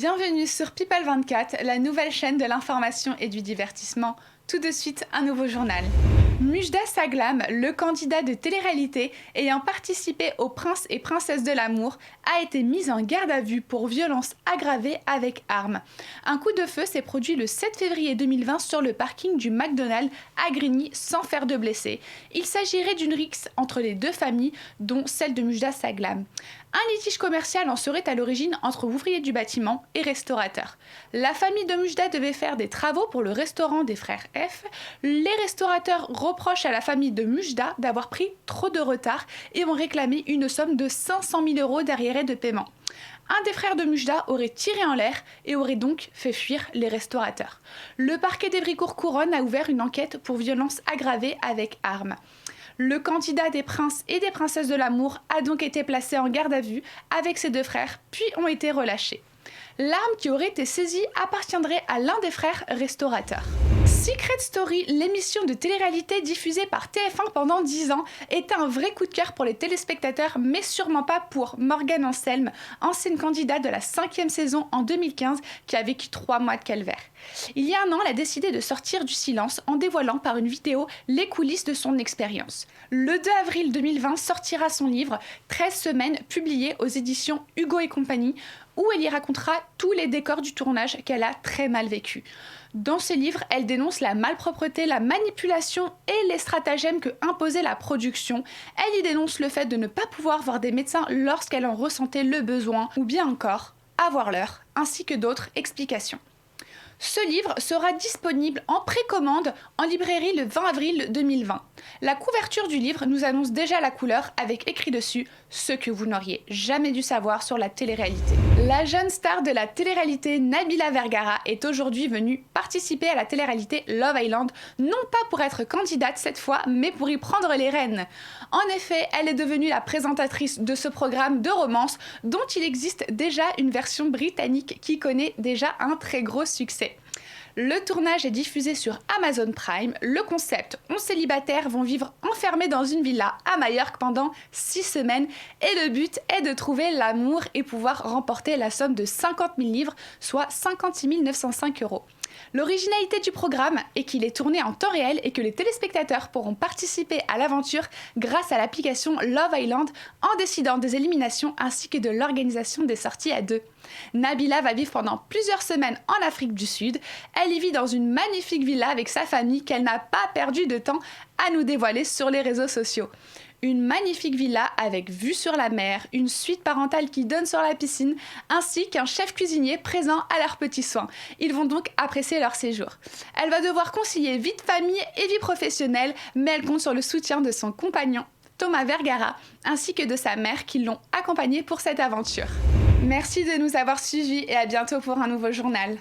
Bienvenue sur People24, la nouvelle chaîne de l'information et du divertissement. Tout de suite, un nouveau journal. Mujda Saglam, le candidat de télé-réalité ayant participé aux Princes et Princesses de l'amour, a été mis en garde à vue pour violence aggravée avec arme. Un coup de feu s'est produit le 7 février 2020 sur le parking du McDonald's à Grigny sans faire de blessés. Il s'agirait d'une rixe entre les deux familles, dont celle de Mujda Saglam. Un litige commercial en serait à l'origine entre ouvriers du bâtiment et restaurateurs. La famille de Mujda devait faire des travaux pour le restaurant des frères F. Les restaurateurs reprochent à la famille de Mujda d'avoir pris trop de retard et ont réclamé une somme de 500 000 € d'arriérés de paiement. Un des frères de Mujda aurait tiré en l'air et aurait donc fait fuir les restaurateurs. Le parquet d'Evricourt-Couronne a ouvert une enquête pour violence aggravée avec arme. Le candidat des princes et des princesses de l'amour a donc été placé en garde à vue avec ses deux frères, puis ont été relâchés. L'arme qui aurait été saisie appartiendrait à l'un des frères restaurateurs. Secret Story, l'émission de télé-réalité diffusée par TF1 pendant 10 ans, était un vrai coup de cœur pour les téléspectateurs, mais sûrement pas pour Morgane Anselme, ancienne candidate de la 5e saison en 2015, qui a vécu 3 mois de calvaire. Il y a un an, elle a décidé de sortir du silence en dévoilant par une vidéo les coulisses de son expérience. Le 2 avril 2020 sortira son livre « 13 semaines » publié aux éditions Hugo et compagnie, où elle y racontera tous les décors du tournage qu'elle a très mal vécu. Dans ce livre, elle dénonce la malpropreté, la manipulation et les stratagèmes que imposait la production. Elle y dénonce le fait de ne pas pouvoir voir des médecins lorsqu'elle en ressentait le besoin, ou bien encore avoir l'heure, ainsi que d'autres explications. Ce livre sera disponible en précommande en librairie le 20 avril 2020. La couverture du livre nous annonce déjà la couleur avec écrit dessus « Ce que vous n'auriez jamais dû savoir sur la télé-réalité ». La jeune star de la télé-réalité Nabila Vergara est aujourd'hui venue participer à la télé-réalité Love Island, non pas pour être candidate cette fois, mais pour y prendre les rênes. En effet, elle est devenue la présentatrice de ce programme de romance dont il existe déjà une version britannique qui connaît déjà un très gros succès. Le tournage est diffusé sur Amazon Prime. Le concept, 11 célibataires vont vivre enfermés dans une villa à Majorque pendant 6 semaines et le but est de trouver l'amour et pouvoir remporter la somme de 50 000 livres, soit 56 905 €. L'originalité du programme est qu'il est tourné en temps réel et que les téléspectateurs pourront participer à l'aventure grâce à l'application Love Island en décidant des éliminations ainsi que de l'organisation des sorties à deux. Nabila va vivre pendant plusieurs semaines en Afrique du Sud. Elle y vit dans une magnifique villa avec sa famille qu'elle n'a pas perdu de temps à nous dévoiler sur les réseaux sociaux. Une magnifique villa avec vue sur la mer, une suite parentale qui donne sur la piscine, ainsi qu'un chef cuisinier présent à leurs petits soins. Ils vont donc apprécier leur séjour. Elle va devoir concilier vie de famille et vie professionnelle, mais elle compte sur le soutien de son compagnon, Thomas Vergara, ainsi que de sa mère qui l'ont accompagnée pour cette aventure. Merci de nous avoir suivis et à bientôt pour un nouveau journal.